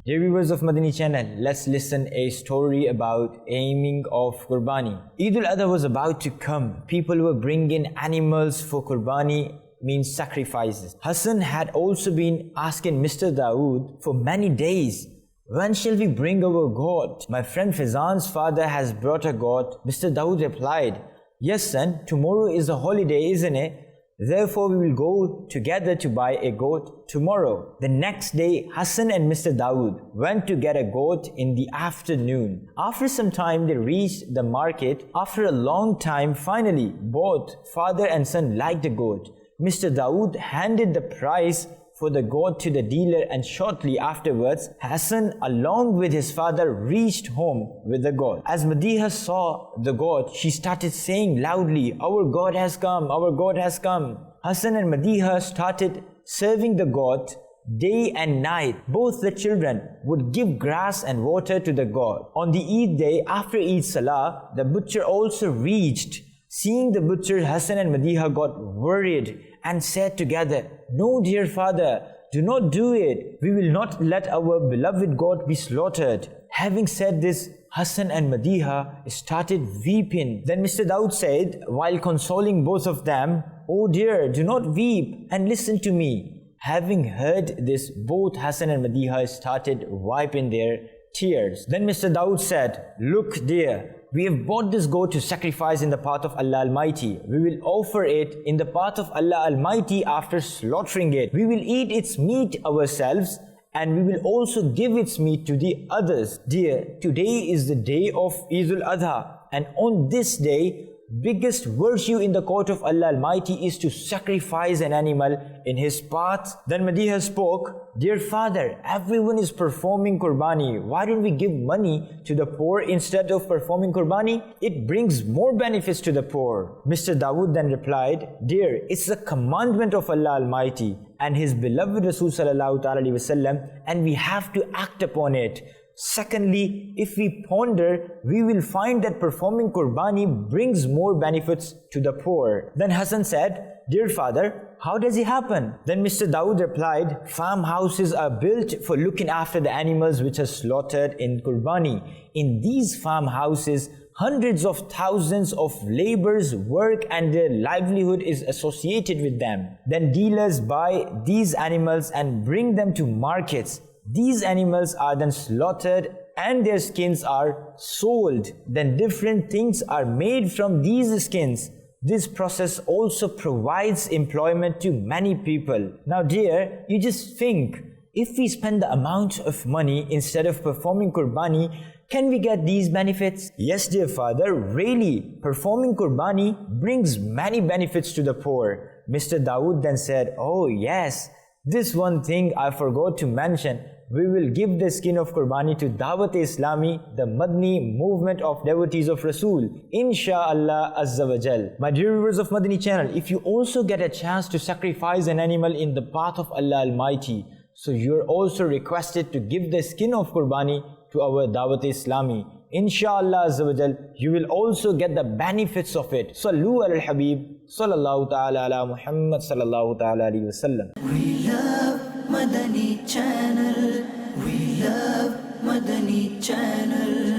Dear viewers of Madani Channel, let's listen a story about aiming of Qurbani. Eid al-Adha was about to come. People were bringing animals for Qurbani, means sacrifices. Hassan had also been asking Mr. Dawood for many days, when shall we bring our goat? My friend Fizan's father has brought a goat. Mr. Dawood replied, yes son, tomorrow is a holiday, isn't it? Therefore we will go together to buy a goat tomorrow. The next day, Hassan and Mr. Dawood went to get a goat in the afternoon. After some time, they reached the market. After a long time, finally, both father and son liked the goat. Mr. Dawood handed the price for the goat to the dealer, and shortly afterwards, Hassan along with his father reached home with the goat. As Madiha saw the goat, she started saying loudly, our goat has come, our goat has come. Hassan and Madiha started serving the goat day and night. Both the children would give grass and water to the goat. On the Eid day, after Eid Salah, the butcher also reached. Seeing the butcher, Hassan and Madiha got worried and said together, no dear father, do not do it. We will not let our beloved goat be slaughtered. Having said this, Hassan and Madiha started weeping. Then Mr. Dawood said, while consoling both of them, oh dear, do not weep and listen to me. Having heard this, both Hassan and Madiha started wiping their tears. Then Mr. Dawood said, look dear, we have bought this goat to sacrifice in the path of Allah Almighty. We will offer it in the path of Allah Almighty after slaughtering it. We will eat its meat ourselves, and we will also give its meat to the others. Dear, today is the day of Eid al-Adha, and on this day, biggest virtue in the court of Allah Almighty is to sacrifice an animal in His path. Then Madiha spoke, dear father, everyone is performing Qurbani. Why don't we give money to the poor instead of performing Qurbani? It brings more benefits to the poor. Mr. Dawood then replied, dear, it's a commandment of Allah Almighty and His beloved Rasul Sallallahu Alaihi Wasallam, and we have to act upon it. Secondly, if we ponder, we will find that performing Qurbani brings more benefits to the poor. Then Hassan said, dear father, how does it happen? Then Mr. Dawood replied, farmhouses are built for looking after the animals which are slaughtered in Qurbani. In these farmhouses, hundreds of thousands of laborers work and their livelihood is associated with them. Then dealers buy these animals and bring them to markets. These animals are then slaughtered and their skins are sold. Then different things are made from these skins. This process also provides employment to many people. Now dear, you just think, if we spend the amount of money instead of performing Qurbani, can we get these benefits? Yes dear father, really, performing Qurbani brings many benefits to the poor. Mr. Dawood then said, oh yes, this one thing I forgot to mention. We will give the skin of Qurbani to dawateislami, the Madani movement of devotees of Rasul, Insha'Allah Azza wa Jal. My dear viewers of Madani Channel, if you also get a chance to sacrifice an animal in the path of Allah Almighty, so you're also requested to give the skin of Qurbani to our dawateislami. Insha'Allah Azza wa Jal, you will also get the benefits of it. Sallu ala al-Habib, sallallahu ta'ala ala Muhammad sallallahu ta'ala alayhi wa sallam. We love Madani Channel. We love Madani Channel.